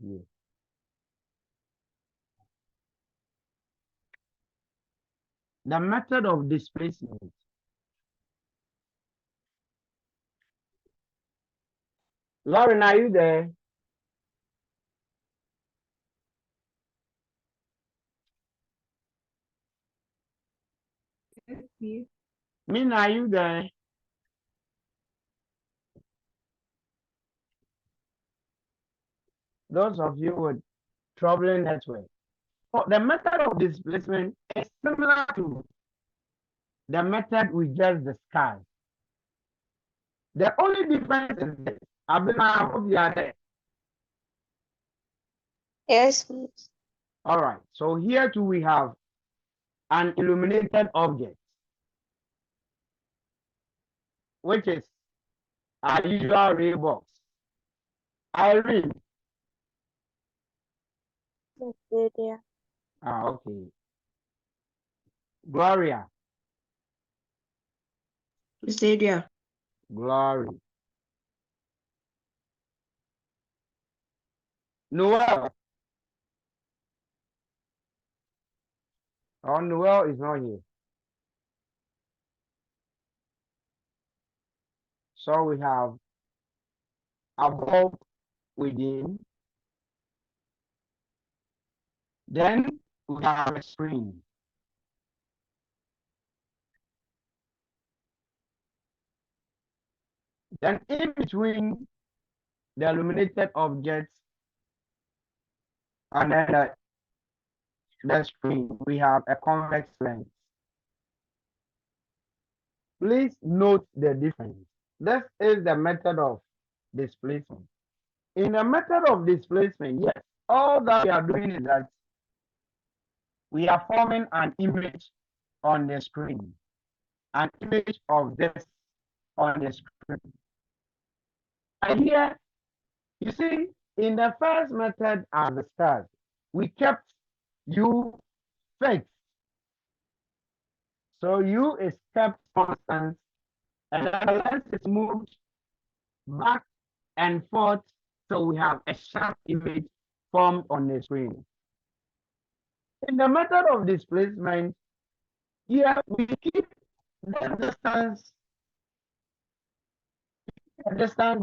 U. The method of displacement. Lauren, are you there? Yes. Mina, are you there? Those of you with troubling network. Oh, the method of displacement is similar to the method we just discussed. The only difference is this. Abina, I hope you are there. Yes, please. All right. So here too we have an illuminated object, which is our usual ray box. Irene. Yes, Okay. Gloria. Stadia. Glory. Noel. Oh, Noel is not here. So we have above, within. Then we have a screen. Then in between the illuminated objects and then the screen, we have a convex lens. Please note the difference. This is the method of displacement. In the method of displacement, yes, all that we are doing is that we are forming an image on the screen, an image of this on the screen. And here, you see, in the first method as discussed, we kept U fixed. So U is kept constant, and the lens is moved back and forth, so we have a sharp image formed on the screen. In the method of displacement, here we keep the distance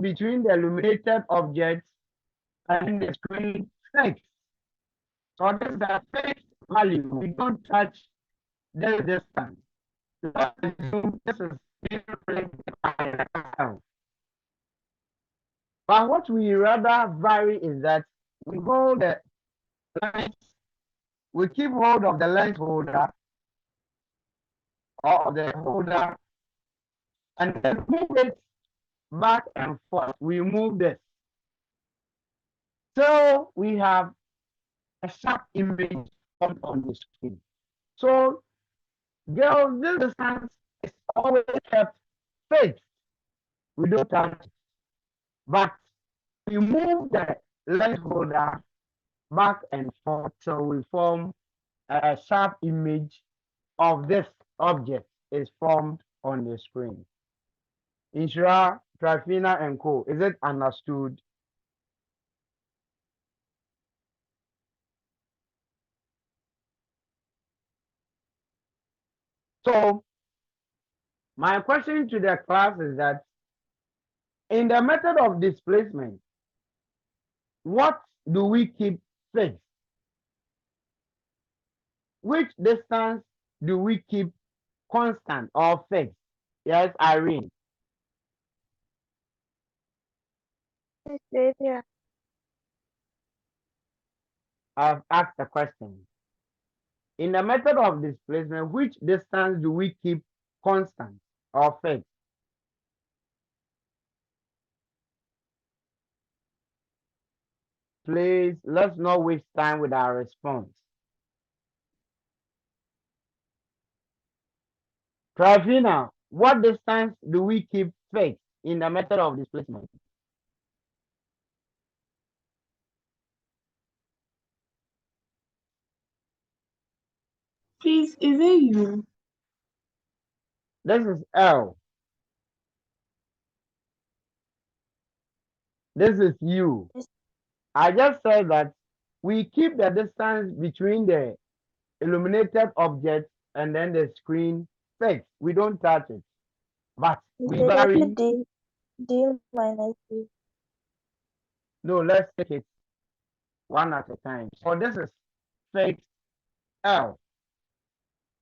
between the illuminated objects and the screen fixed. So this is a fixed value. We don't touch this distance. Let's assume this is being reflected by the cell. But what we rather vary is that we hold the lens, we keep hold of the lens holder or the holder and then move it back and forth. We move this. So we have a sharp image on the screen. So girls, this distance is always kept fixed. We don't touch it. But we move the lens holder back and forth so we form a sharp image of this object is formed on the screen. Inshira, Trafina, and Co. Is it understood? So my question to the class is that in the method of displacement, what do we keep fixed? Which distance do we keep constant or fixed? Yes, Irene. Yes. I've asked a question. In the method of displacement, which distance do we keep constant or fixed? Please, let's not waste time with our response. Travina, what distance do we keep fixed in the method of displacement? Please, is it you? This is L. This is U. I just said that we keep the distance between the illuminated object and then the screen fixed. We don't touch it, but we vary. D minus B. No, let's take it one at a time. So this is fixed L.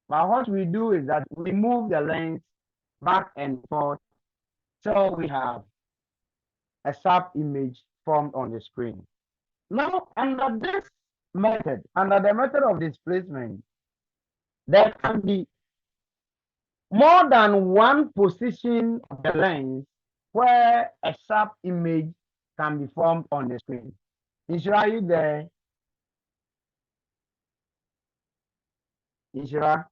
But what we do is that we move the lens back and forth till we have a sharp image formed on the screen. Now, under this method, under the method of displacement, there can be more than one position of the lens where a sharp image can be formed on the screen. Ishira, are you there? Ishira?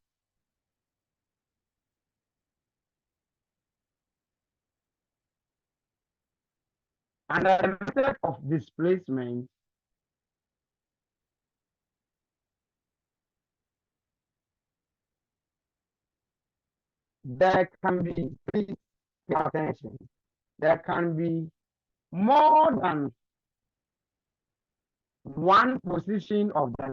Under the method of displacement, there can be, please pay attention, there can be more than one position of the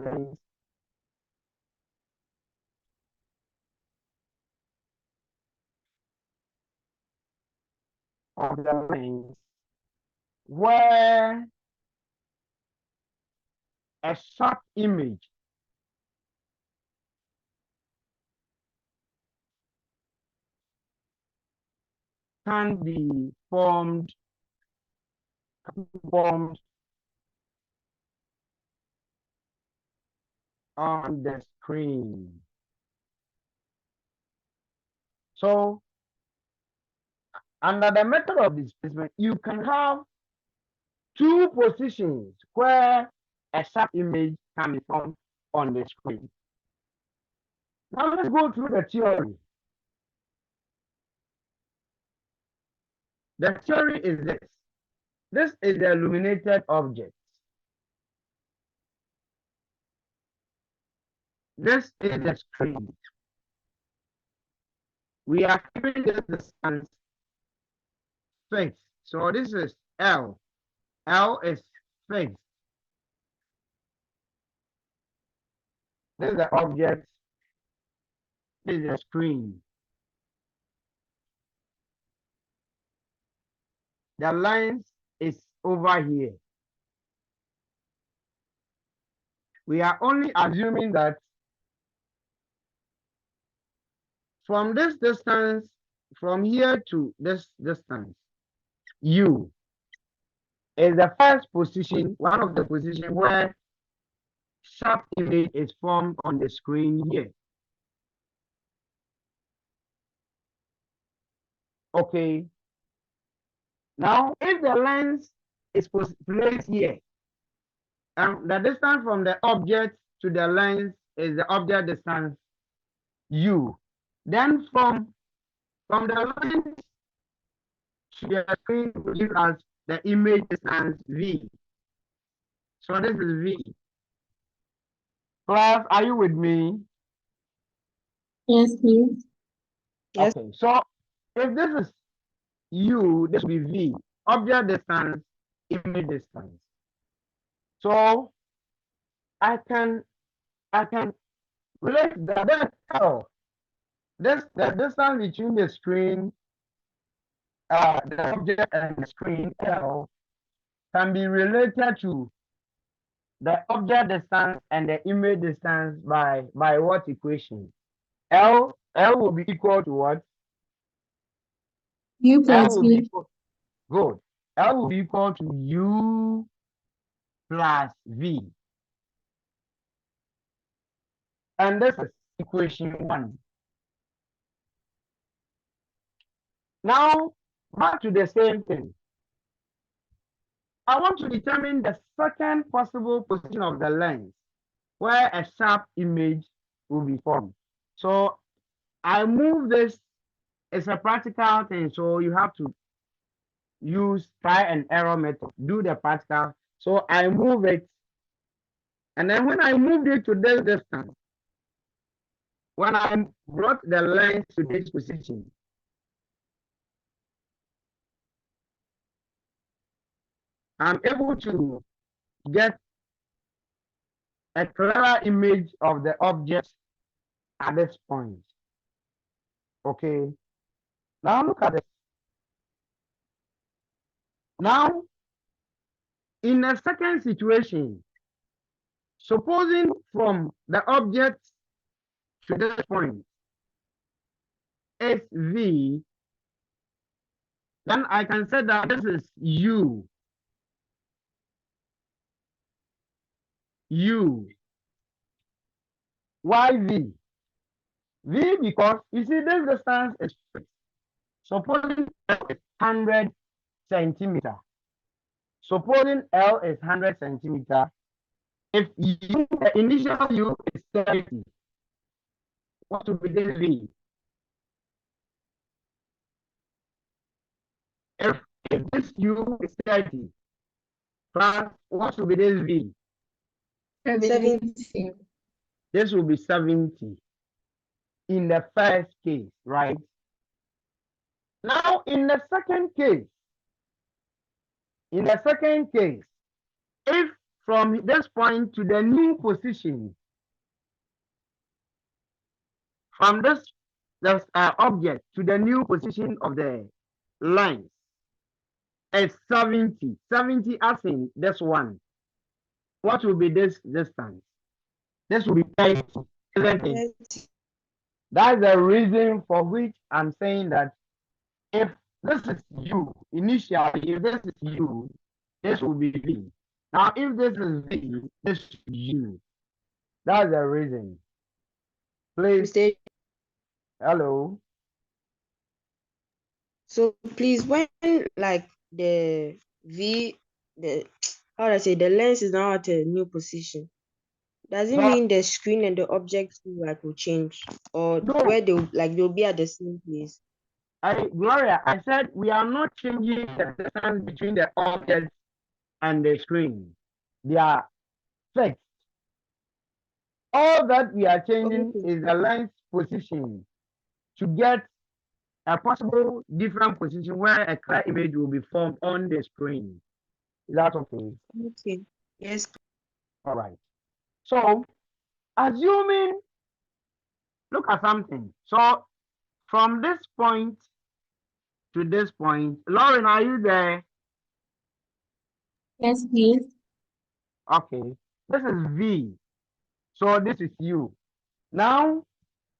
lens where a sharp image can be formed on the screen. So under the method of displacement, you can have two positions where a sharp image can be formed on the screen. Now let's go through the theory. The theory is this. This is the illuminated object. This is the screen. We are keeping this distance fixed. So this is L. L is fixed. This is the object. This is the screen. The lens is over here. We are only assuming that from this distance, from here to this distance, U is the first position, one of the positions where sharp image is formed on the screen here. Okay. Now, if the lens is placed here, and the distance from the object to the lens is the object distance U, then from the lens to the screen will give us the image distance V. So this is V. Class, are you with me? Yes, please. Yes. Okay, so if this is U, this will be V. Object distance, image distance. So I can relate that L. The distance between the screen, the object and the screen L can be related to the object distance and the image distance by what equation? L will be equal to what? U L plus will be V. equal, good. L will be equal to U plus V. And this is equation 1. Now, back to the same thing. I want to determine the second possible position of the lens where a sharp image will be formed. So I move this. It's a practical thing, so you have to use try and error method. Do the practical. So I move it, and then when I moved it to this distance, when I brought the lens to this position, I'm able to get a clearer image of the object at this point. Okay. Now look at it. Now, in a second situation, supposing from the object to this point is V, then I can say that this is U. Why V? V because you see this distance is fixed. Supposing L is 100 centimeter. Supposing L is 100 centimeter, if U, the initial U is 30, what would be this V? If this U is 30, plus what would be this V? 70. This will be 70 in the first case, right? Now, in the second case, if from this point to the new position, from this object to the new position of the lines, it's 70. 70 as in this one. What will be this distance? This will be 30, isn't it? That's the reason for which I'm saying that if this is U, initially, if this is U, this will be V. Now, if this is V, this is U. That's the reason. Please. Hello. So please, when like the V, how do I say, the lens is now at a new position, does it mean the screen and the object like will change, or No. where they'll be at the same place? Gloria, I said we are not changing the distance between the object and the screen. They are fixed. All that we are changing is the lens position to get a possible different position where a clear image will be formed on the screen. Is that okay? Okay. Yes. All right. So, assuming, look at something. So, from this point to this point, Lauren, are you there? Yes, please. Okay. This is V. So, this is U. Now,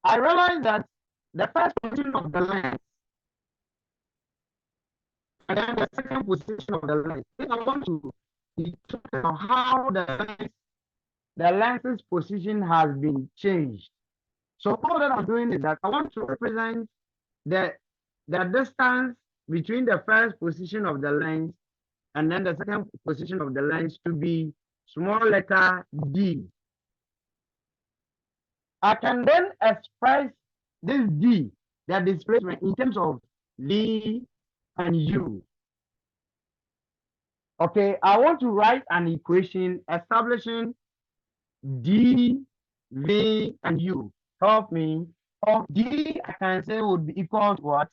I realize that the first position of the lens and then the second position of the lens, if I want to determine how the lens's position has been changed. So all that I'm doing is that I want to represent the distance between the first position of the lens and then the second position of the lens to be small letter d. I can then express this d, the displacement, in terms of v and u. Okay, I want to write an equation establishing d, v, and u. Help me. Of d, I can say would be equal to what?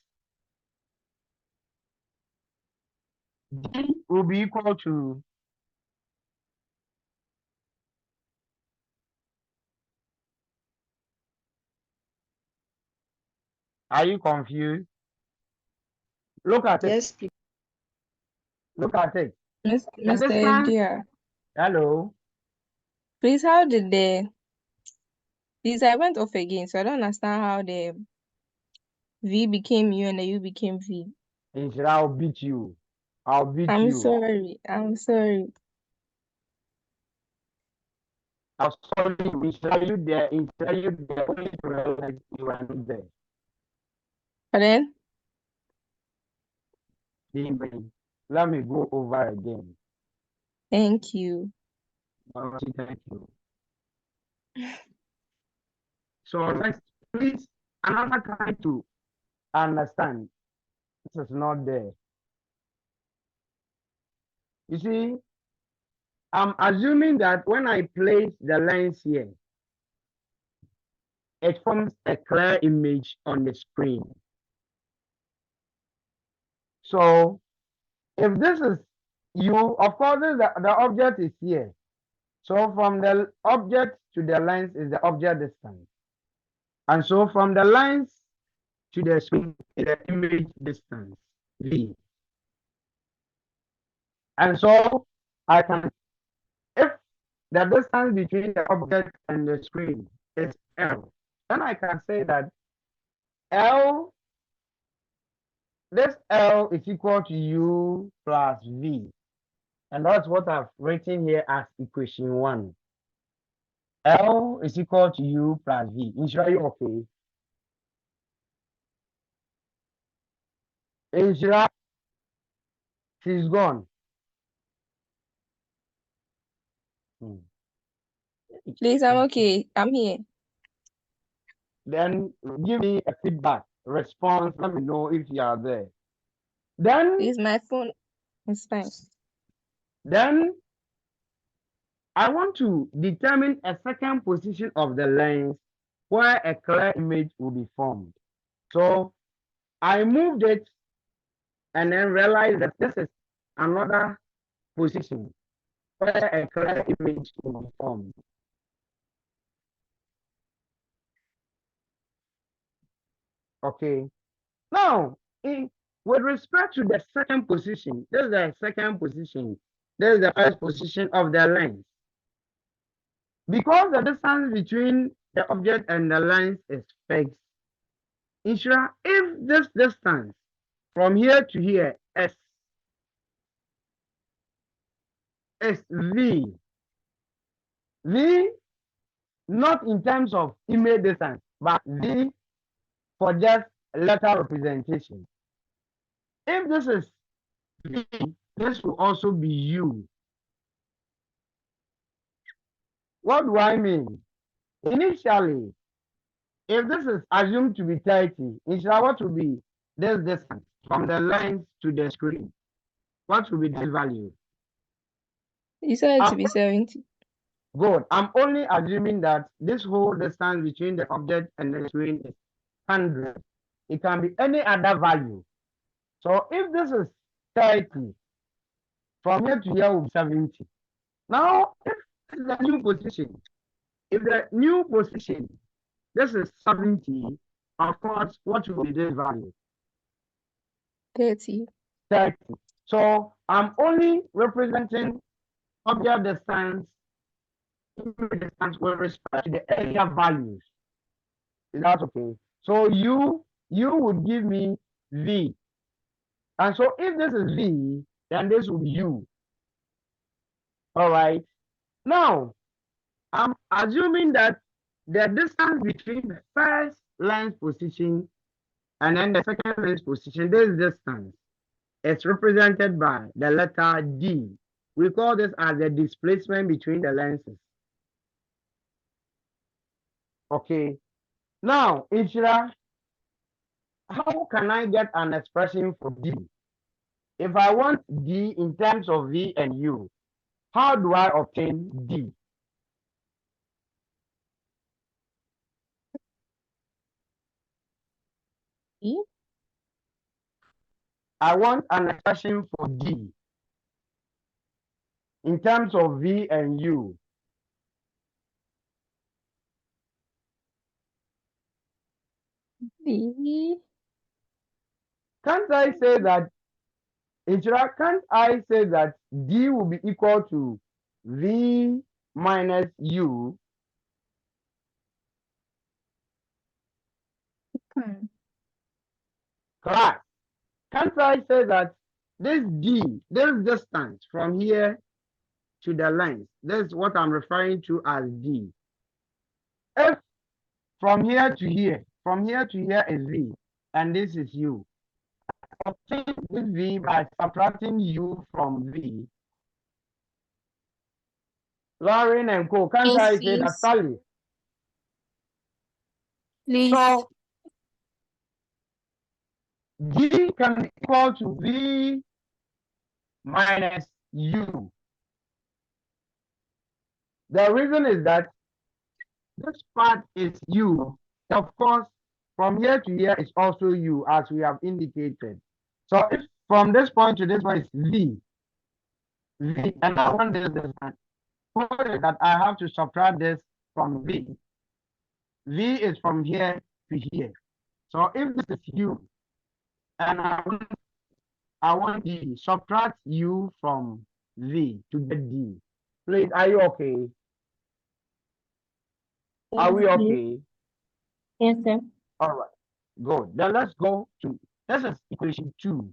D will be equal to Are you confused? Look at it. Yes, please. Look at it. Mr. distance- Dear, Hello. please, how did please, I went off again, so I don't understand how the V became U and the U became V. Instead, I'll beat you. I'll beat I'm you. sorry. I'm sorry. I'm sorry. Instead, you there. Instead, you there. Only to realize you are not there. But then, Let me go over again. thank you. Thank you. So let's please another try to understand. This is not there. You see, I'm assuming that when I place the lens here, it forms a clear image on the screen. So if this is U, of course, the object is here. So from the object to the lens is the object distance. And so from the lens to the screen is the image distance, V. And so I can, if the distance between the object and the screen is L, then I can say that L, this L is equal to U plus V. And that's what I've written here as equation 1. L is equal to U plus V. Are you okay? Inshira, she's gone. Please, I'm okay. I'm here. Then give me a feedback, response. Let me know if you are there. Then, Please, my phone is fine. then I want to determine a second position of the lens where a clear image will be formed. So I moved it and then realized that this is another position where a clear image will be formed. Okay. Now, with respect to the second position, this is the second position. This is the first position of the lens. Because the distance between the object and the lens is fixed, ensure if this distance from here to here is V, V not in terms of image distance, but V for just letter representation. If this is V, this will also be U. What do I mean? Initially, if this is assumed to be 30, initially what will be this distance from the lens to the screen? What will be this value? You said it to be 70. Good. I'm only assuming that this whole distance between the object and the screen is 100. It can be any other value. So if this is 30, from here to here will be 70. Now, if this is a new position, if the new position, this is 70, of course, what will be this value? 30. 30. So I'm only representing object distance, image distance with respect to the area values. Is that okay? So you would give me V. And so if this is V, then this will be U. All right. Now, I'm assuming that the distance between the first lens position and then the second lens position, this distance is represented by the letter D. We call this as the displacement between the lenses. Okay. Now, Ishra, how can I get an expression for D? If I want D in terms of V and U, how do I obtain D? E? I want an expression for D in terms of V and U. D. Can't I say that, Ishra, can't I say that D will be equal to V minus U? Class, can't I say that this D, this distance from here to the lens, this is what I'm referring to as D. If from here to here is V, and this is U, obtain this V by subtracting U from V. Lauren and Co. Can't I say that, Sally? Please. So D can be equal to V minus U. The reason is that this part is U. Of course, from here to here is also U, as we have indicated. So if from this point to this one is V, V, and I want this distance. Suppose that I have to subtract this from V. V is from here to here. So if this is U, and I want D, subtract U from V to get D. Please, are you okay? Are we okay? Yes, sir. All right, good. Then let's go to, this is equation 2.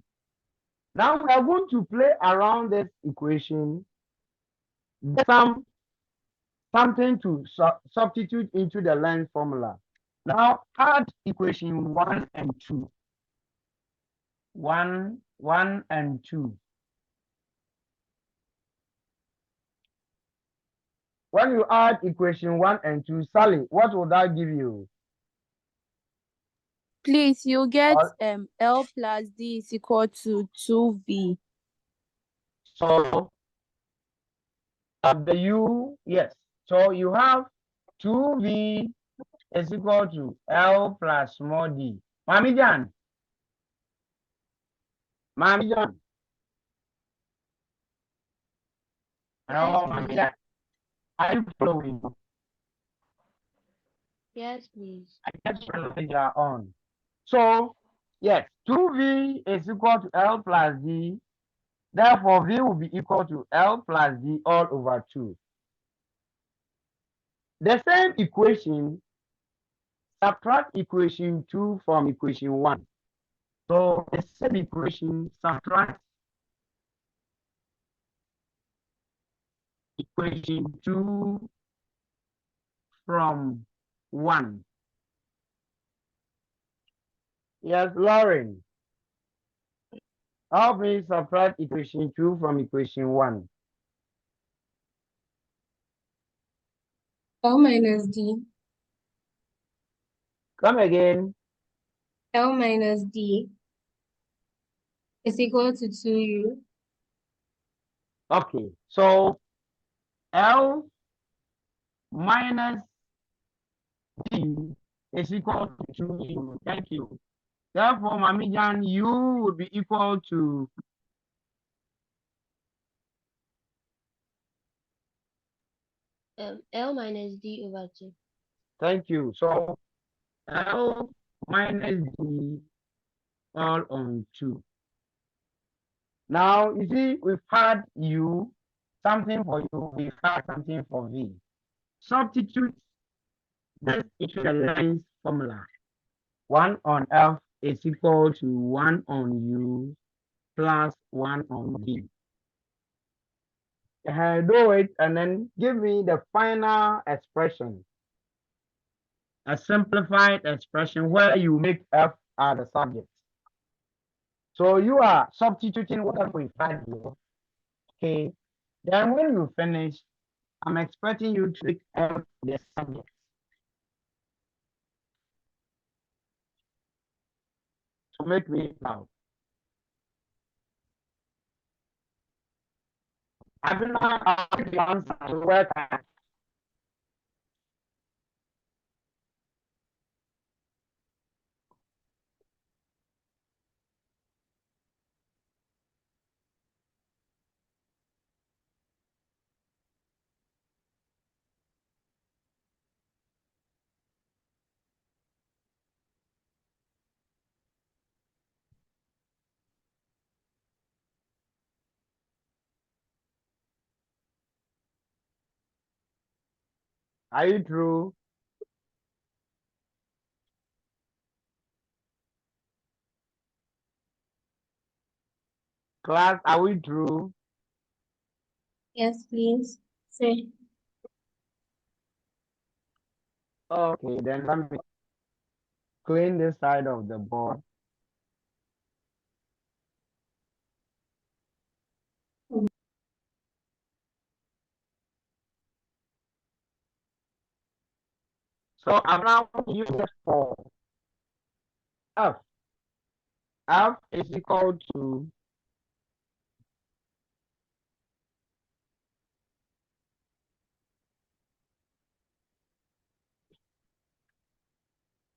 Now we are going to play around this equation, get something to substitute into the length formula. Now add equation 1 and 2. 1 and 2. When you add equation 1 and 2, Sally, what will that give you? Please, you get Or- L plus D is equal to 2V. So the U, yes. So you have 2V is equal to L plus small d. Mami Jan. Mami Jan. Hello, Mami Jan. Are you following? Yes, please. I just trying to figure on. So, yes, 2V is equal to L plus D. Therefore, V will be equal to L plus D all over 2. The same equation, subtract equation 2 from equation 1. So, the same equation, subtract equation 2 from 1. Yes, Lauren. Help me subtract equation 2 from equation 1. L minus D. Come again. L minus D is equal to 2U. Okay, so L minus D is equal to 2U. Thank you. Therefore, Mami Jan, U would be equal to L minus D over 2. thank you. So L minus D all on 2. Now, you see, we've had U, something for U, we've had something for V. Substitute this into the length formula. 1 on F is equal to 1 on U plus 1 on D. Do it and then give me the final expression. A simplified expression where you make F as the subject. So you are substituting whatever we find here. Okay. Then when you finish, I'm expecting you to make F the subject. So make me proud. I do not have the answer. Work hard. Are you true? Class, are we true? Yes, please. Say. Okay, then let me clean this side of the board. So I'm now use it for F. F is equal to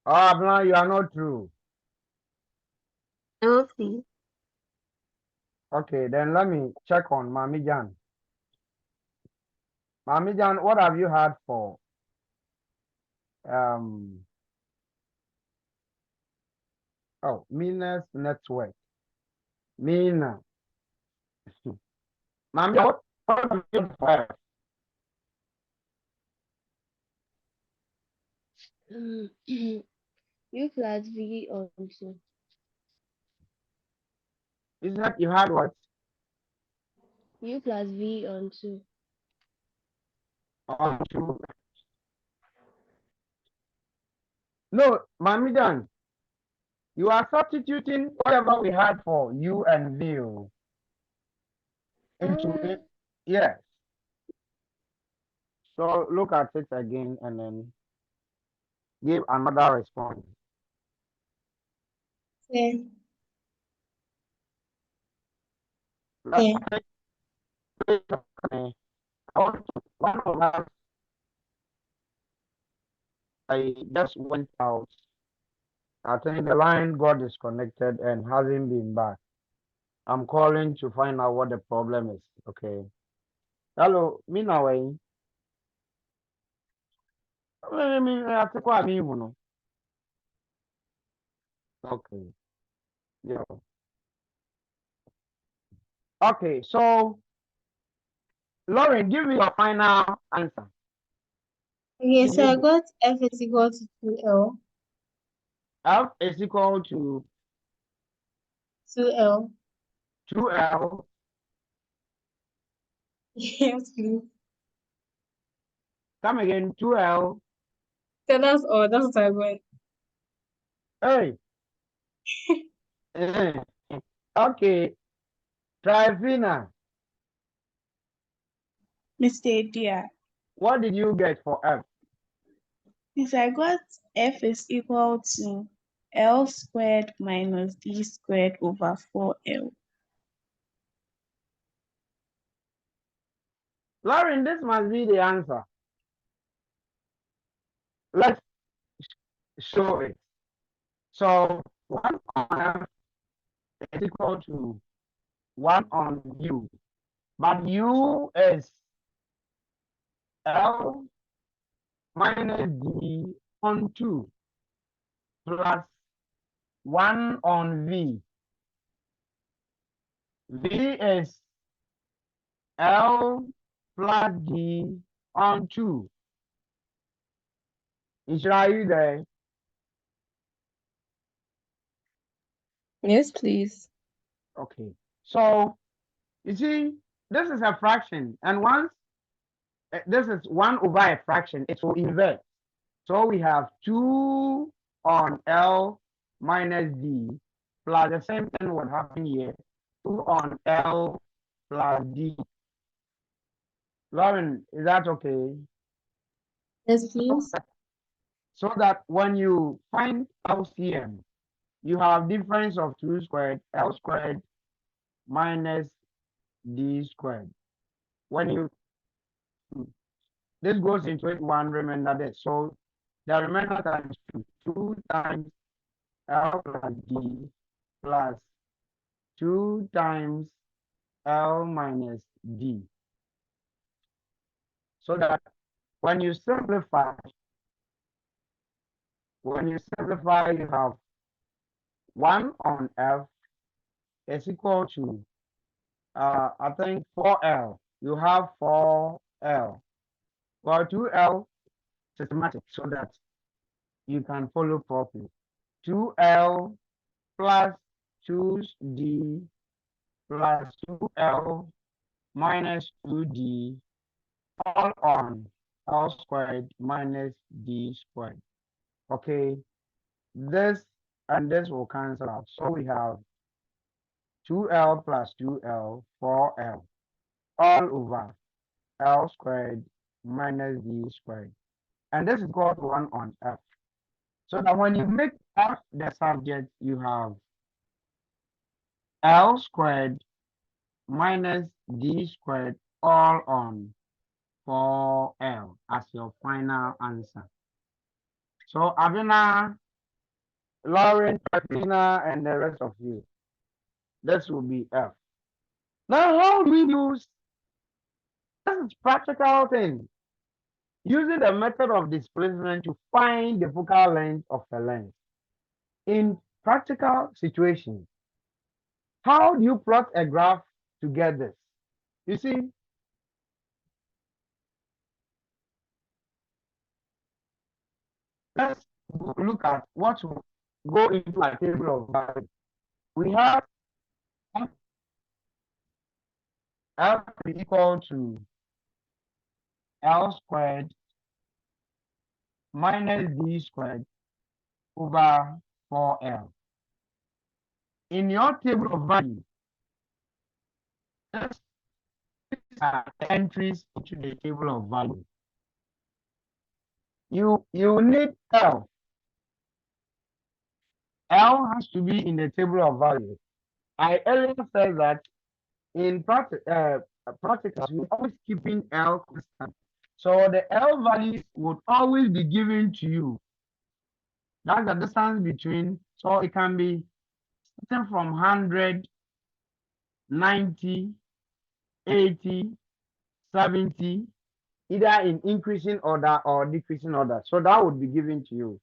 now you are not true. No, please. Okay, then let me check on Mami Jan. Mami Jan, what have you had for Mina's network? Mina. Mami, what have you had for F? U plus V on 2. Is that you had what? U plus V on 2. On two. No, Mami Jan, you are substituting whatever we had for U and V into it. Yes. So look at it again and then give another response. Okay. Let's Okay. take I want to, one of us, I just went out. I think the line got disconnected and hasn't been back. I'm calling to find out what the problem is. Okay. Hello, me now. I think what I mean, you know. Okay. Yeah. Okay. So, Lauren, give me your final answer. Okay, Did so I you got F is equal to 2L. F is equal to 2L. 2L? Yes, please. Come again, 2L. So that's all. That's what I got. Hey. eh, okay. Trivina, Mr. Dear, what did you get for F? since I got F is equal to L squared minus D squared over 4L. Lauren, this must be the answer. Let's show it. So 1 on F is equal to 1 on U. But U is L minus D on 2 plus 1 on V. V is L plus D on 2. Are you there? Yes, please. Okay. So you see, this is a fraction, and once this is 1 over a fraction, it will invert. So we have 2 on L minus D plus the same thing would happen here. 2 on L plus D. Lauren, is that okay? Yes, please. So that when you find LCM, you have difference of 2 squared, L squared minus D squared. When you this goes into it 1 remainder there. So the remainder times 2, 2 times L plus D plus 2 times L minus D. So that when you simplify, you have 1 on F is equal to, I think 4L. You have 4L. Well, 2L systematic so that you can follow properly. 2L plus 2D plus 2L minus 2D all on L squared minus D squared. Okay, this and this will cancel out. So we have 2L plus 2L, 4L, all over L squared minus D squared. And this is called 1 on F. So that when you make F the subject, you have L squared minus D squared all on 4L as your final answer. So Abina, Lauren, Katrina, and the rest of you, this will be F. Now, how do we use This is practical thing. Using the method of displacement to find the focal length of a lens. In practical situations, how do you plot a graph to get this? You see, let's look at what will go into a table of values. We have F equal to L squared minus D squared over 4L. In your table of values, these are the entries into the table of values. You need L. L has to be in the table of values. I earlier said that in practicals, we're always keeping L constant. So the L values would always be given to you. That's the distance between, so it can be starting from 100, 90, 80, 70, either in increasing order or decreasing order. So that would be given to you.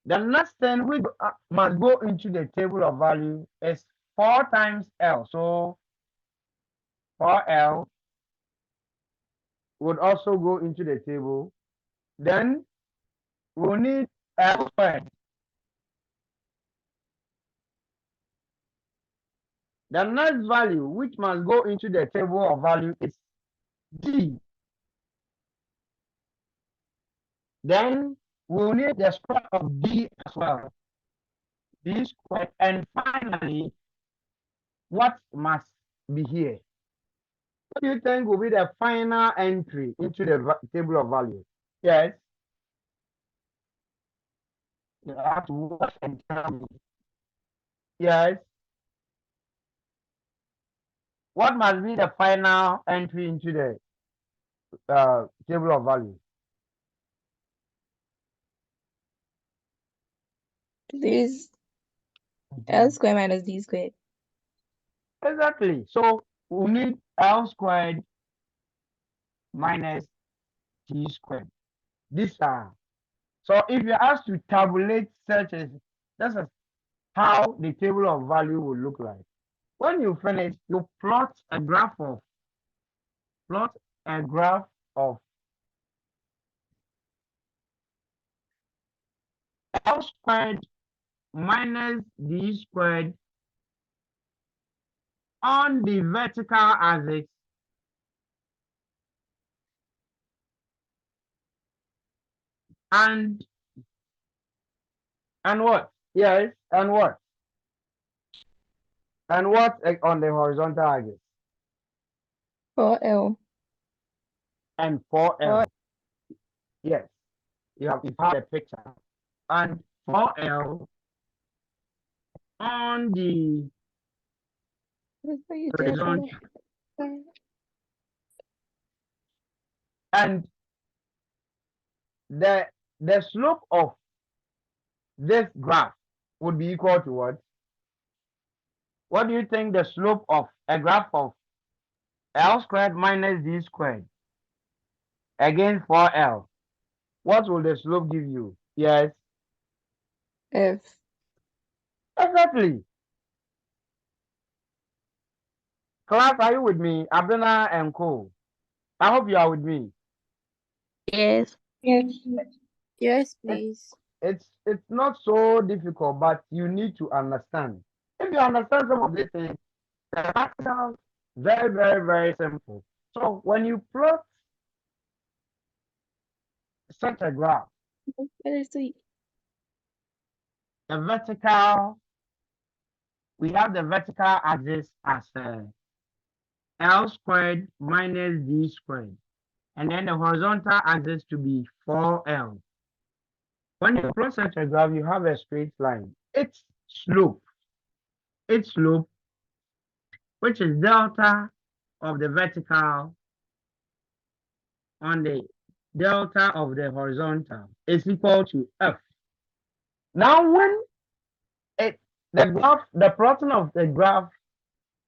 The next thing we must go into the table of value is 4 times L. So 4L would also go into the table. Then we'll need L squared. The next value which must go into the table of value is D. Then we'll need the square of D as well. D squared. And finally, what must be here? What do you think will be the final entry into the table of value? Yes. You have to watch and tell me. Yes. What must be the final entry into the table of value? Please, L squared minus D squared. Exactly. So we need L squared minus T squared. These are. So if you're asked to tabulate such as, this is how the table of value will look like. When you finish, you plot a graph of L squared minus D squared on the vertical axis and what? Yes, and what? And what on the horizontal axis? 4L. And 4L. Yes, you have the picture. And 4L on the horizontal. And the slope of this graph would be equal to what? What do you think the slope of a graph of L squared minus D squared against 4L? What will the slope give you? Yes. F. Exactly. Class, are you with me? Abdullah and Co. I hope you are with me. Yes. Yes. Yes, please. It's not so difficult, but you need to understand. If you understand some of these things, the practical, very, very, very simple. So when you plot such a graph, The the vertical, we have the vertical axis as L squared minus D squared. And then the horizontal axis to be 4L. When you plot such a graph, you have a straight line. Its slope, which is delta of the vertical on the delta of the horizontal, is equal to F. Now, when the plotting of the graph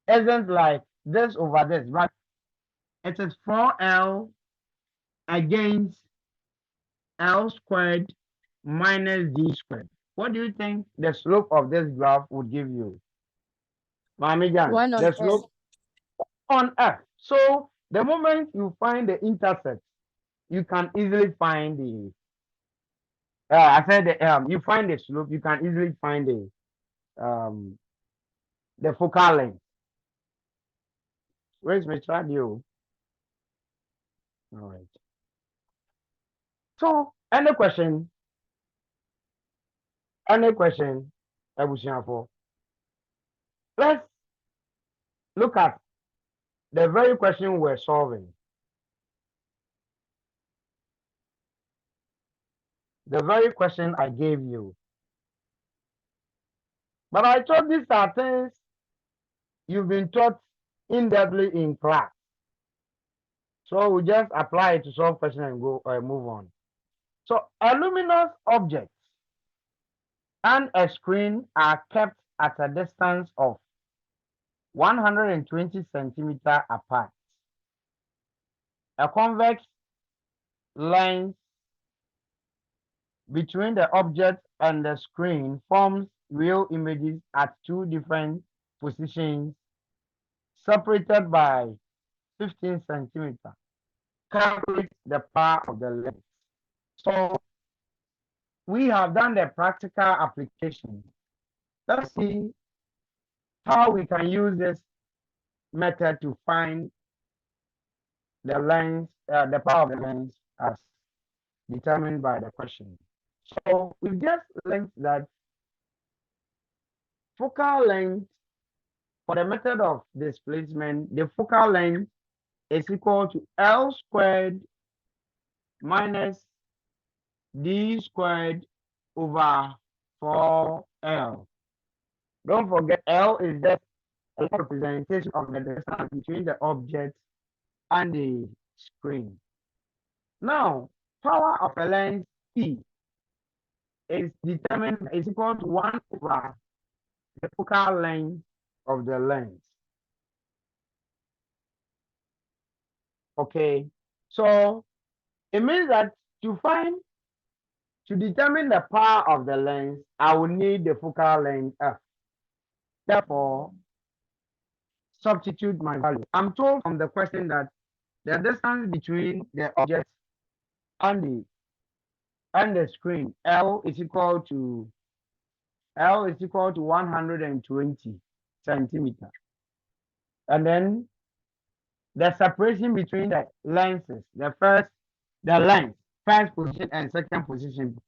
isn't like this over this, but It is 4L against L squared minus D squared. What do you think the slope of this graph would give you? Mamijan, 1 on the F. slope on F. So the moment you find the intercept, you can easily find the I said the you find the slope, you can easily find the focal length. Where's my radio? All right. So any question? Any question? Ebusiafo. Let's look at the very question we're solving. The very question I gave you. But I thought these are things you've been taught in-depthly in class. So we just apply it to solve question and go move on. So a luminous object and a screen are kept at a distance of 120 centimeters apart. A convex lens between the object and the screen forms real images at two different positions separated by 15 centimeters. Calculate the power of the lens. So we have done the practical application. Let's see how we can use this method to find the lens, the power of the lens as determined by the question. So we just learned that focal length for the method of displacement, the focal length is equal to L squared minus D squared over 4L. Don't forget L is just a representation of the distance between the object and the screen. Now, power of a lens E is equal to 1 over the focal length of the lens. Okay, so it means that to determine the power of the lens, I will need the focal length F. Therefore, substitute my value. I'm told from the question that the distance between the object and the screen L is equal to 120 centimeters. And then the separation between the lenses, the lens, first position and second position,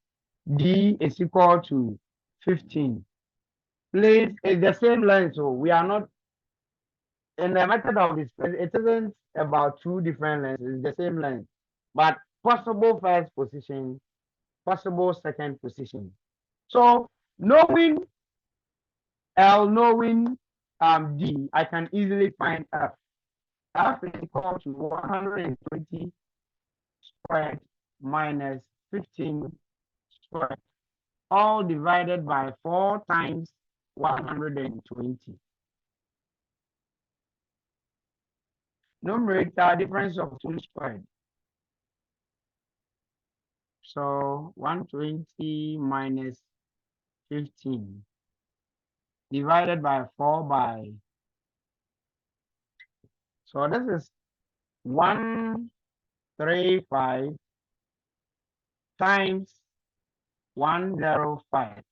D is equal to 15. Please, it's the same lens, so we are not in the method of this. It isn't about two different lenses, it's the same lens, but possible first position, possible second position. So knowing L, knowing D, I can easily find F. F is equal to 120 squared minus 15 squared, all divided by 4 times 120. Numerator difference of 2 squared. So 120 minus 15 divided by 4 by. So this is 135 times 105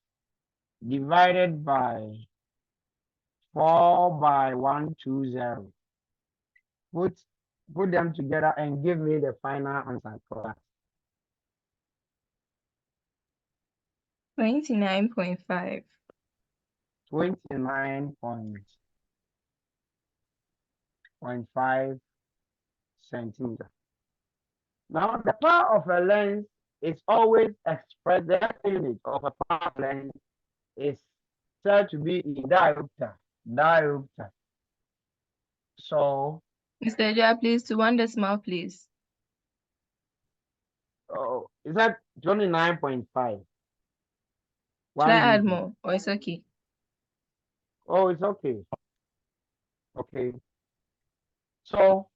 divided by 4 by 120. Put them together and give me the final answer for that. 29.5. 29.5 centimeters. Now the power of a lens is always expressed. The unit of a power of lens is said to be in diopter. So Mr. Joa, please, to 1 decimal, please. oh, is that 29.5? Should I add more or it's okay? Oh, it's okay. Okay. So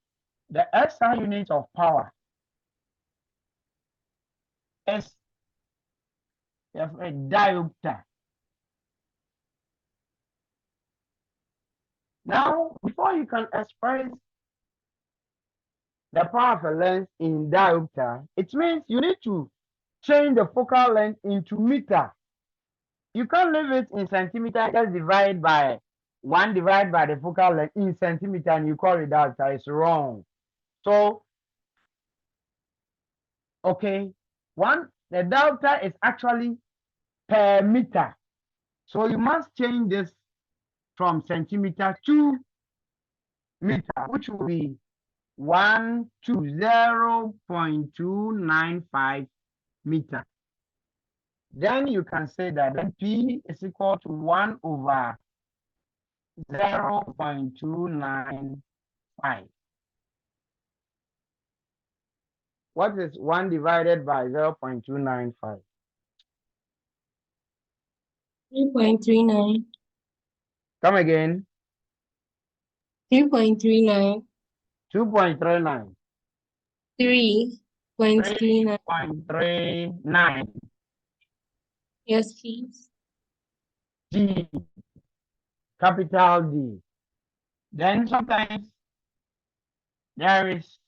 the SI unit of power is a diopter. Now, before you can express the power of a lens in diopter, it means you need to change the focal length into meter. You can't leave it in centimeter, just divide by 1 divided by the focal length in centimeter and you call it diopter. It's wrong. So, okay, the diopter is actually per meter. So you must change this from centimeter to meter, which will be 120.295 meter. Then you can say that then P is equal to 1 over 0.295. What is 1 divided by 0.295? 3.39. Come again. 3.39. 2.39. 3.39. 3.39. Yes, please. D. Capital D. Then sometimes there is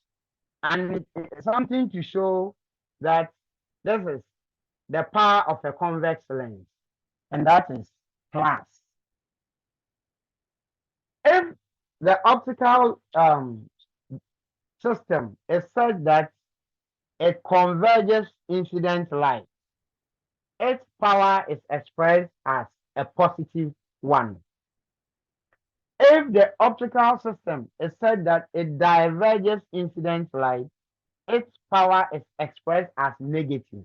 something to show that this is the power of a convex lens, and that is plus. If the optical system is such that it converges incident light, its power is expressed as a positive 1. If the optical system is such that it diverges incident light, its power is expressed as negative.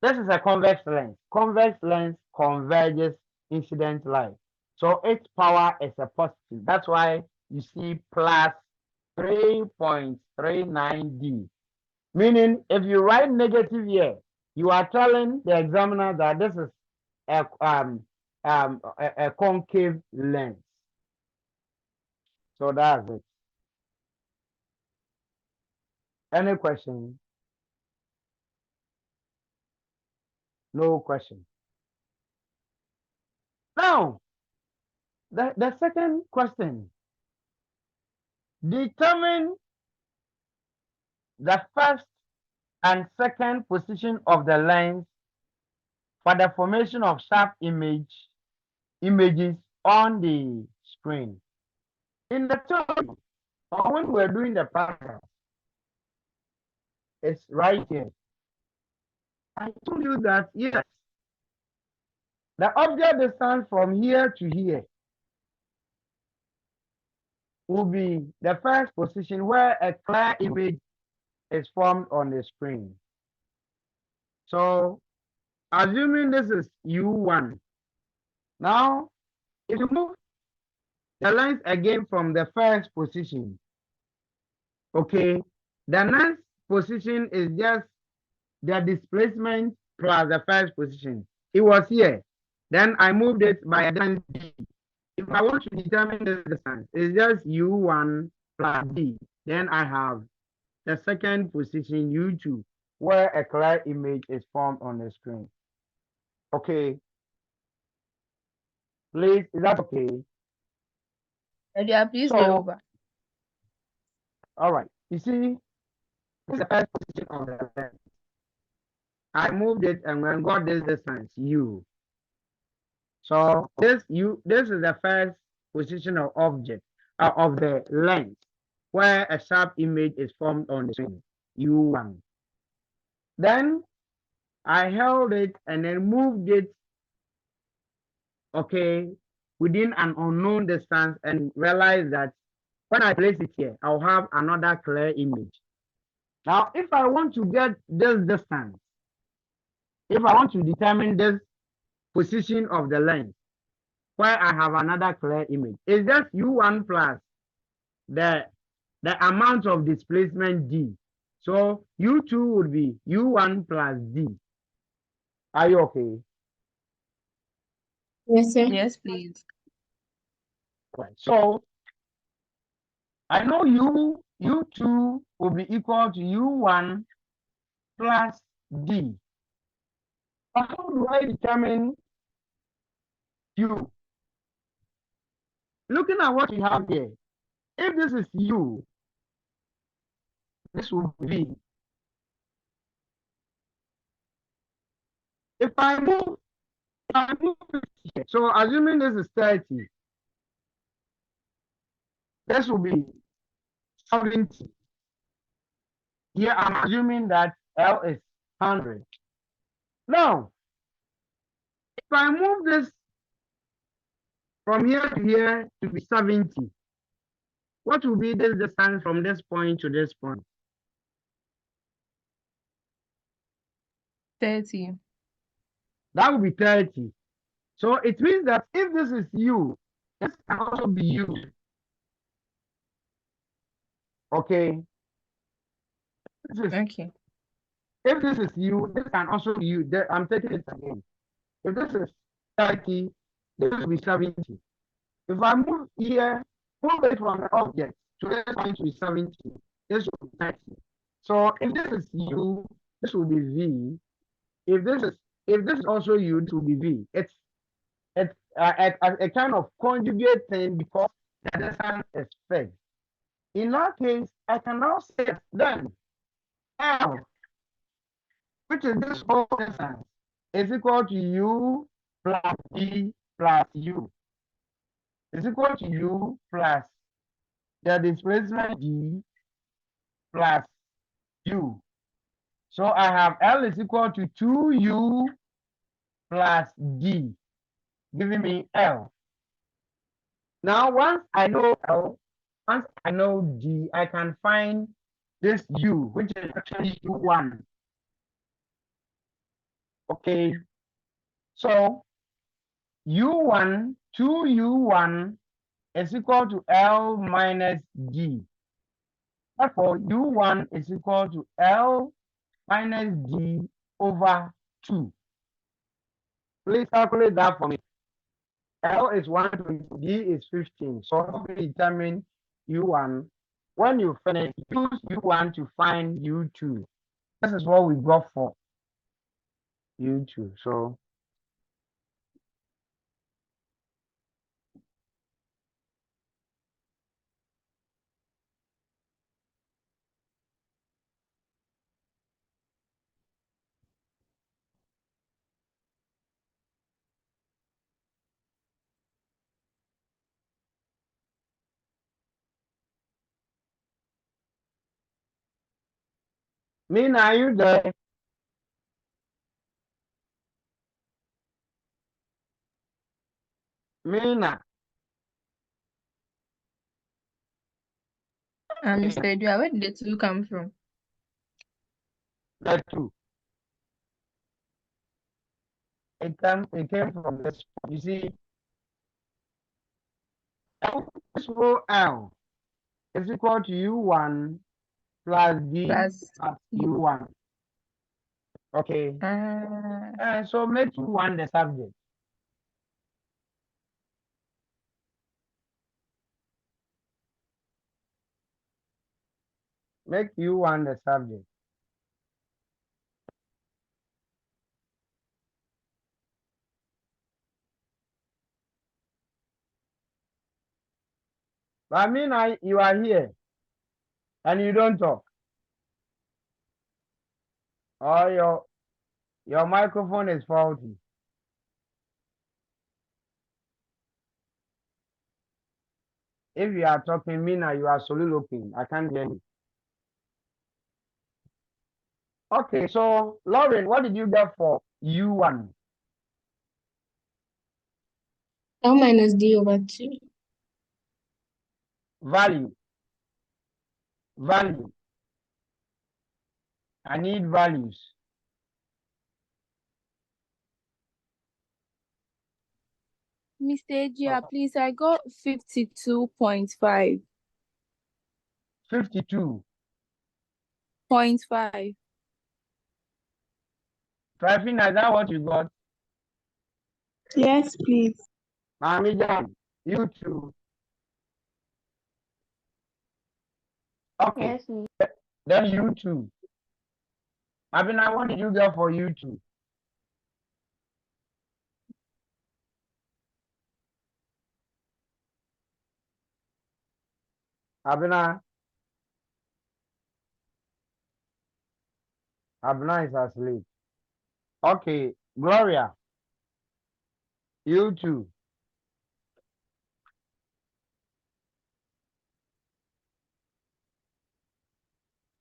This is a convex lens. Convex lens converges incident light. So its power is a positive. That's why you see plus 3.39D. Meaning, if you write negative here, you are telling the examiner that this is a concave lens. So that's it. Any question? No question. Now, the second question. Determine the first and second position of the lens for the formation of sharp images on the screen. In the theory, or when we're doing the practice, it's right here. I told you that, yes, the object distance from here to here will be the first position where a clear image is formed on the screen. So, assuming this is U1, now, if you move the lens again from the first position, okay, the next position is just the displacement plus the first position. It was here. Then I moved it by a distance D. If I want to determine this distance, it's just U1 plus D. Then I have the second position, U2, where a clear image is formed on the screen. Okay. Please, is that okay? Yeah, please go over. All right. You see, this is the first position of the lens. I moved it and then got this distance, U. So this is the first position of object of the lens where a sharp image is formed on the screen, U1. Then I held it and then moved it, okay, within an unknown distance and realized that when I place it here, I'll have another clear image. Now, if I want to get this distance, if I want to determine this position of the lens, where I have another clear image, it's just U1 plus the amount of displacement D. So U2 would be U1 plus D. Are you okay? Yes, sir. Yes, please. Right. So I know U2 will be equal to U1 plus D. How do I determine U? Looking at what we have here, if this is U, this will be V. If I move here, so assuming this is 30, this will be 70. Here I'm assuming that L is 100. Now, if I move this from here to here to be 70, what will be the distance from this point to this point? 30. That will be 30. So it means that if this is U, this can also be U. Okay. Okay. If this is U, this can also be U. I'm taking it again. If this is 30, this will be 70. If I move here, move it from the object to this point to be 70, this will be 30. So if this is U, this will be V. If this is also U, it will be V. It's a kind of conjugate thing because the distance is fixed. In that case, I can now say then L, which is this whole distance, is equal to U plus D plus U. Is equal to U plus the displacement D plus U. So I have L is equal to 2U plus D, giving me L. Now, once I know L, once I know D, I can find this U, which is actually U1. Okay, so U1, 2U1 is equal to L minus D. Therefore, U1 is equal to L minus D over 2. Please calculate that for me. L is 120, D is 15. So how do we determine U1? When you finish, use U1 to find U2. This is what we got for U2. So Mina, are you there? Mina. Mr. Dua, where did the two come from? The 2. It came from this. You see, this row L is equal to U1 plus D Plus plus U1. Okay. So make U1 the subject. Make U1 the subject. But I mean, you are here and you don't talk. Or your microphone is faulty. If you are talking, Mina, you are soliloquying. I can't hear you. Okay, so Lauren, what did you get for U1? L minus D over 2. Value. Value. I need values. Mr. Gia, please, I got 52.5. 52. 0.5. Trifina, is that what you got? Yes, please. Mami Jam, you too. Okay. Yes, miss. Then U2. Abina, what did you get for U2? Abina. Abina is asleep. Okay, Gloria, U2.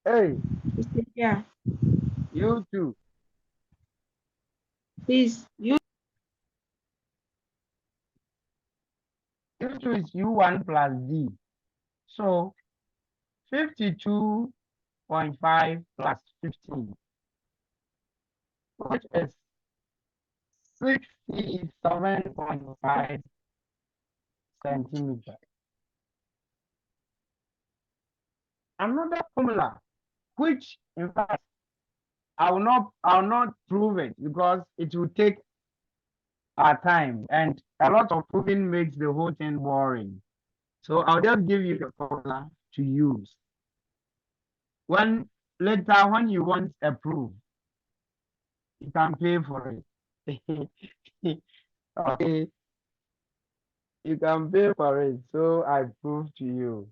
Hey, Yeah, U2. please. You U2 is U1 plus D. So 52.5 plus 15, which is 67.5 centimeters. Another formula, which in fact I will not prove it because it will take our time and a lot of proving makes the whole thing boring. So I'll just give you the formula to use. When later when you want a proof, you can pay for it. Okay, you can pay for it. So I prove to you.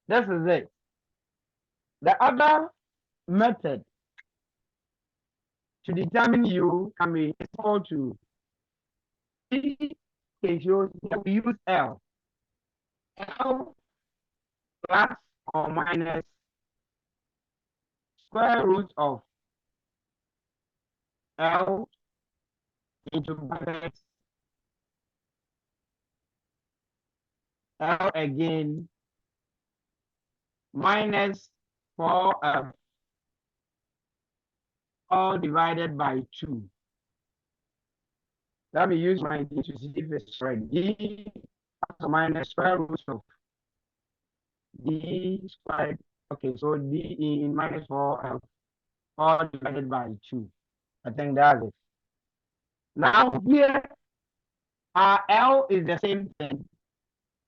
This is it. The other method to determine U can be equal to P ratios. We use L. L plus or minus square root of L into brackets L again minus 4F all divided by 2. Let me use my D to see if it's right. D plus or minus square root of D squared. Okay, so D in minus 4F all divided by 2. I think that's it. Now here, our L is the same thing,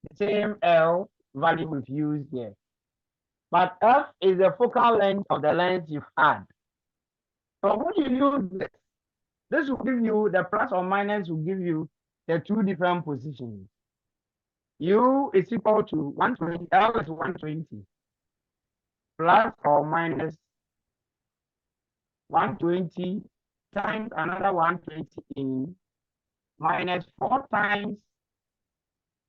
the same L value we've used here. But F is the focal length of the lens you've had. So when you use this, this will give you, the plus or minus will give you the two different positions. U is equal to 120, L is 120, plus or minus 120 times another 120 in minus 4 times.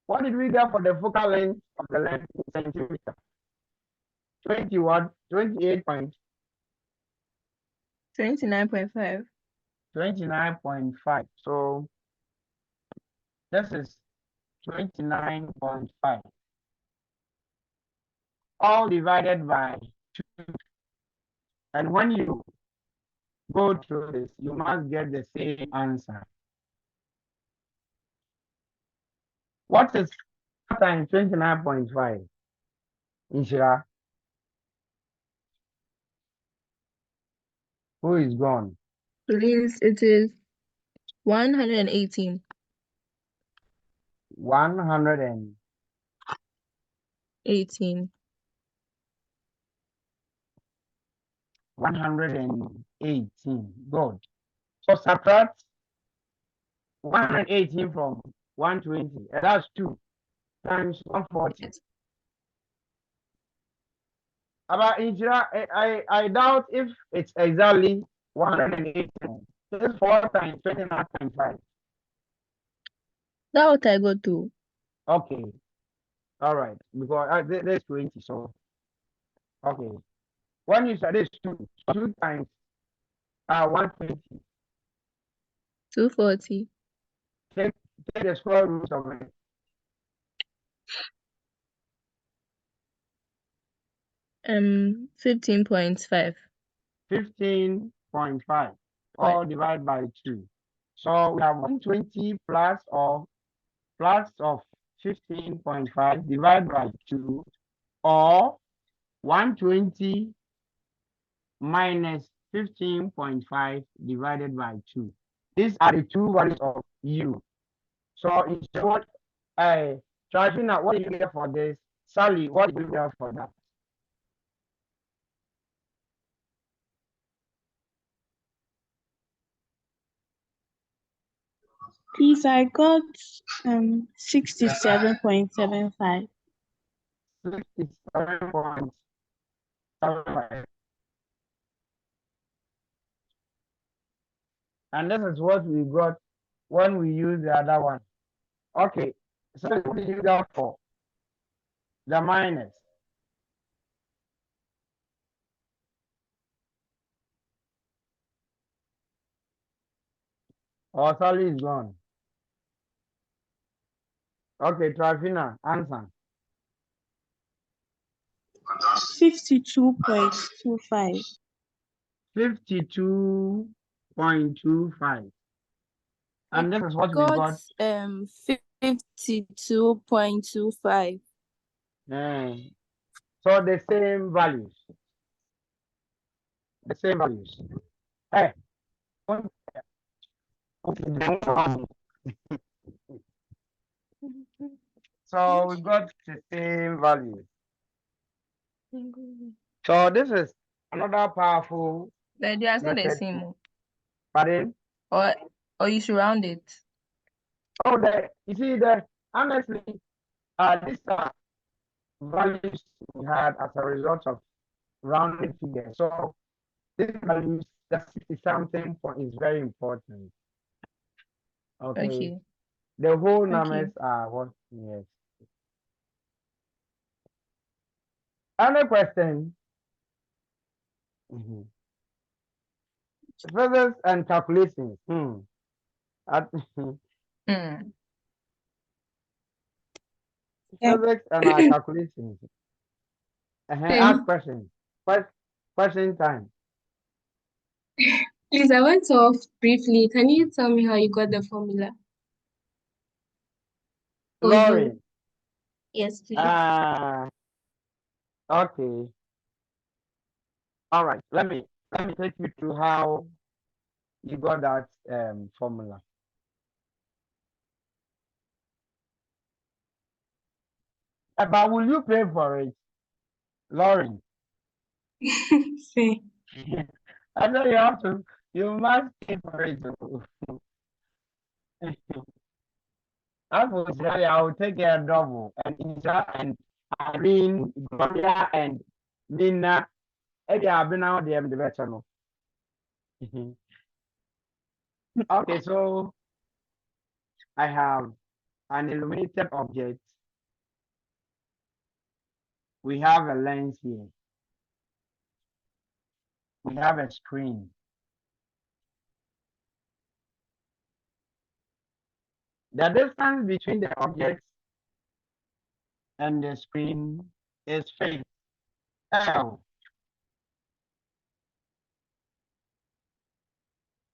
What did we get for the focal length of the lens in centimeter? 20 what? 28 point. 29.5. 29.5. So this is 29.5. All divided by 2. And when you go through this, you must get the same answer. What is 4 times 29.5? Inshira, who is gone? Please, it is 118. 100 and 18. 118. Good. So subtract 118 from 120. And that's 2 times 140. About Injira, I doubt if it's exactly 118. This is 4 times 29.5. That's what I got to. Okay. All right. Because there's 20. So, okay. When you say this 2 times 120, 240. take the square root of it. 15.5. 15.5. All divided by 2. So we have 120 plus of 15.5 divided by 2, or 120 minus 15.5 divided by 2. These are the two values of U. So in short, Trifina, what did you get for this? Sally, what did you get for that? Please, I got 67.75. 67.75. And this is what we got when we use the other one. Okay, so what did you go for? The minus. Oh, Sally is gone. Okay, Trafina, answer. 52.25. 52.25. And this is what we Got got. 52.25. So the same values. The same values. Hey. So we got the same values. So this is another powerful But they are still the method. same. Pardon? Or you should round it. Oh, you see honestly, these are values we had as a result of rounding figures. So this values, the 60 something point is very important. Okay. Okay. The whole Okay. numbers are what? Yes. Another question. Physics and calculations. At- Hmm. Physics and our calculations. Ask questions. Question time. Please, I went off briefly. Can you tell me how you got the formula? For you. Lauren. Yes, please. Okay. All right. Let me take you through how you got that formula. But will you pay for it, Lauren? See. I know you have to. You must pay for it. I will say I will take a double, and Isa and Irene, Gloria and Mina. Eddie, I've been out there the better no. Okay, so I have an illuminated object. We have a lens here. We have a screen. The distance between the object and the screen is fixed. L.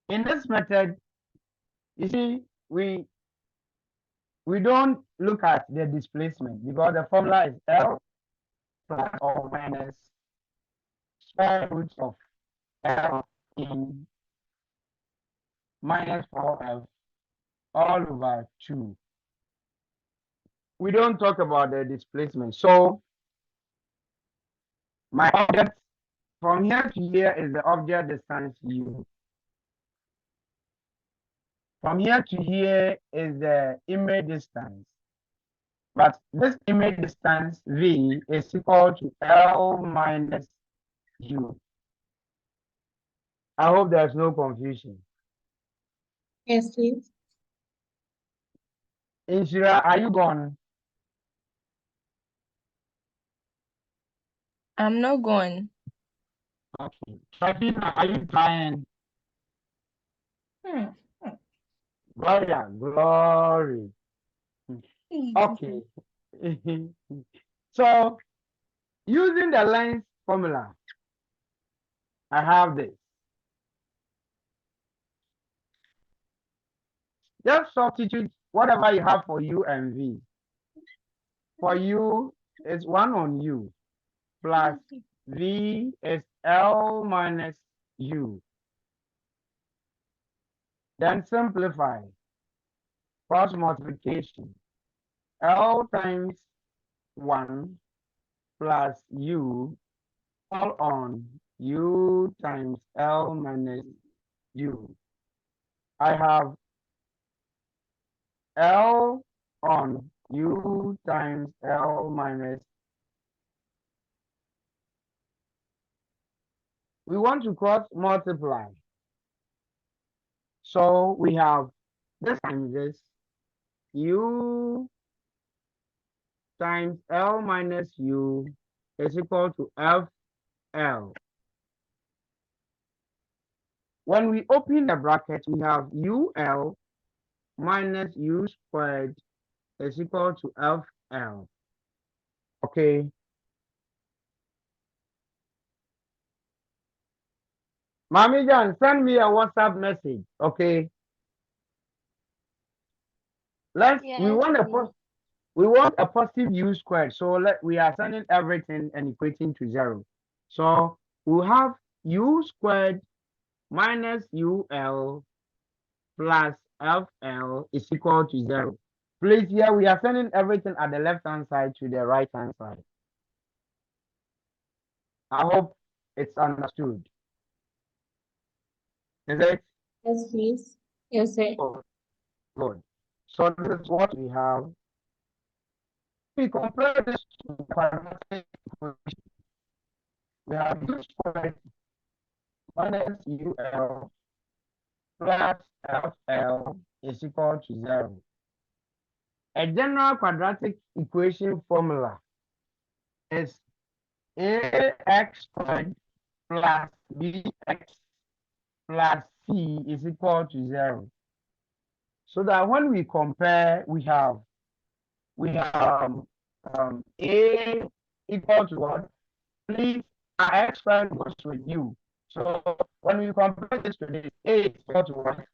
In this method, you see, we don't look at the displacement because the formula is L plus or minus square root of L in minus 4F all over 2. We don't talk about the displacement. So my object from here to here is the object distance U. From here to here is the image distance. But this image distance V is equal to L minus U. I hope there's no confusion. Yes, please. Inshira, are you gone? I'm not going. Okay. Sabina, are you trying? Gloria, glory. Okay. So, using the lens formula, I have this. Just substitute whatever you have for U and V. For U, it's 1 on U plus V is L minus U. Then simplify. Cross multiplication. L times 1 plus U all on U times L minus U. I have L on U times L minus. We want to cross multiply. So we have this times this U times L minus U is equal to FL. When we open the bracket, we have UL minus U squared is equal to FL. Okay. Mami Jan, send me a WhatsApp message. Okay. We want a positive U squared. So we are sending everything and equating to 0. So we'll have U squared minus UL plus FL is equal to 0. Please, here we are sending everything at the left-hand side to the right-hand side. I hope it's understood. Is it? Yes, please. Yes, sir. Good. So this is what we have. We compare this to quadratic equation. We have U squared minus UL plus FL is equal to 0. A general quadratic equation formula is AX squared plus BX plus C is equal to 0. So that when we compare, we have A equal to what? Please, our X squared goes with U. So when we compare this to this, A is equal to what?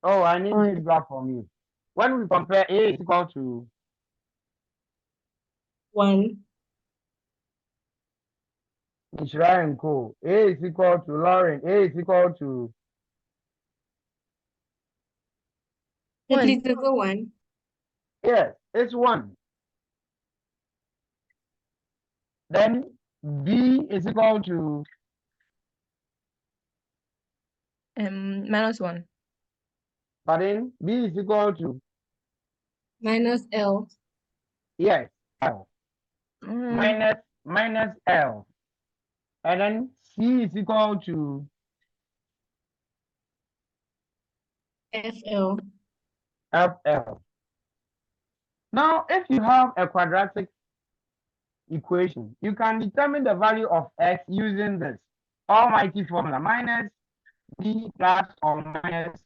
Oh, I need feedback from you. When we compare, A is equal to 1. Ishra and Co. A is equal to Lauren. A is equal to It is the 1. yes, it's 1. Then B is equal to -1. pardon, B is equal to Minus L. yes, L. Mm. Minus L. And then C is equal to FL. FL. Now, if you have a quadratic equation, you can determine the value of x using this almighty formula, minus b plus or minus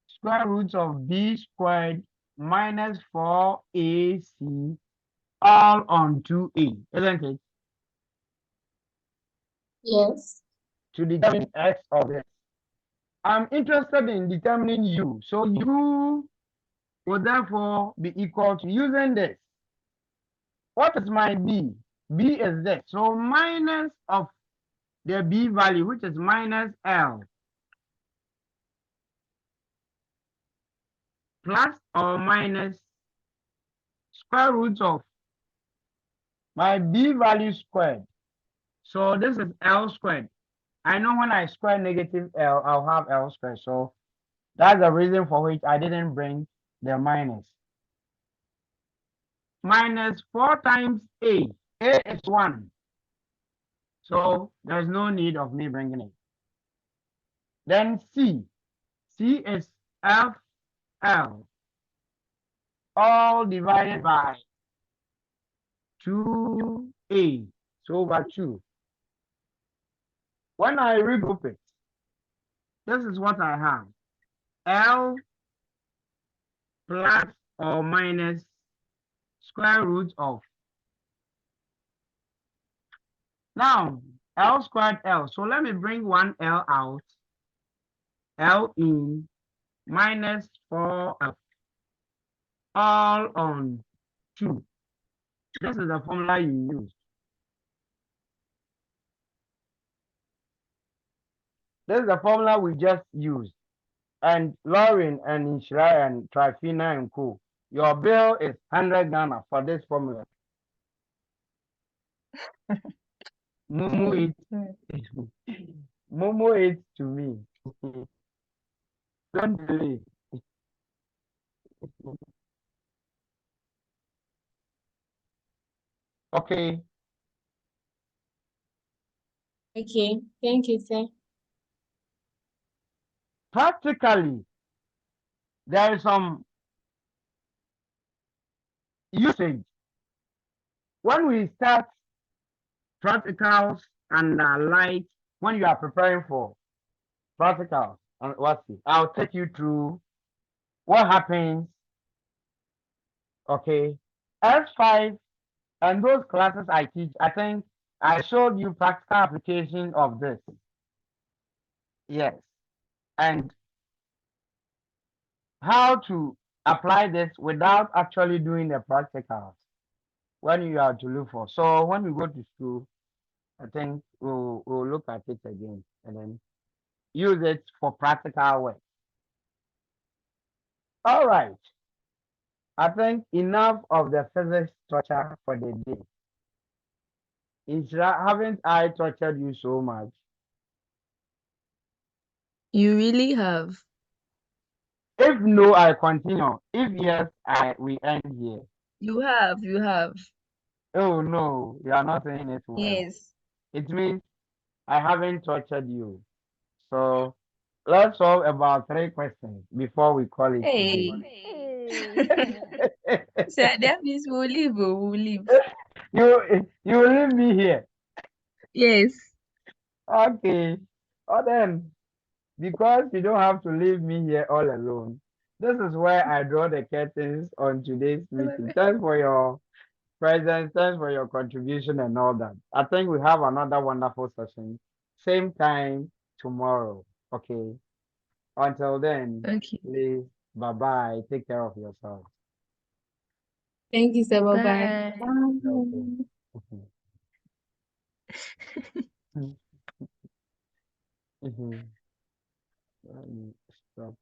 square root of b squared minus 4ac all on 2a, isn't it? Yes. To determine x of this. I'm interested in determining u. So u will therefore be equal to using this. What is my b? B is this. So minus of the b value, which is minus L, plus or minus square root of my b value squared. So this is L squared. I know when I square negative L, I'll have L squared. So that's the reason for which I didn't bring the minus. Minus 4 times A. A is 1. So there's no need of me bringing it. Then C. C is FL. All divided by 2A. So over 2. When I regroup it, this is what I have. L plus or minus square root of. Now, L squared L. So let me bring one L out. L in minus 4F. All on 2. This is the formula you use. This is the formula we just used. And Lauren and Ishra and Trifina and Co. Your bill is 100 Ghana for this formula. Mumu it. Momo it to me. Don't delay. Okay. Okay, thank you, sir. Practically, there is some usage. When we start practicals and light, when you are preparing for practicals, and what's it? I'll take you through what happens. Okay. S5 and those classes I teach, I think I showed you practical application of this. Yes. And how to apply this without actually doing the practicals when you are to look for. So when we go to school, I think we'll look at it again and then use it for practical work. All right. I think enough of the physics torture for the day. Haven't I tortured you so much? You really have. If no, I continue. If yes, we end here. You have. You have. Oh no, you are not saying it well. Yes. It means I haven't tortured you. So let's solve about 3 questions before we call it Hey. So that means we'll leave. We'll leave. you will leave me here. Yes. Okay. Oh then, because you don't have to leave me here all alone. This is where I draw the curtains on today's meeting. Thanks for your presence. Thanks for your contribution and all that. I think we have another wonderful session. Same time tomorrow. Okay. Until then, Okay. please, bye bye. Take care of yourself. Thank you, sir. Bye-bye. Bye. Okay. Mhm. Mhm. Let me stop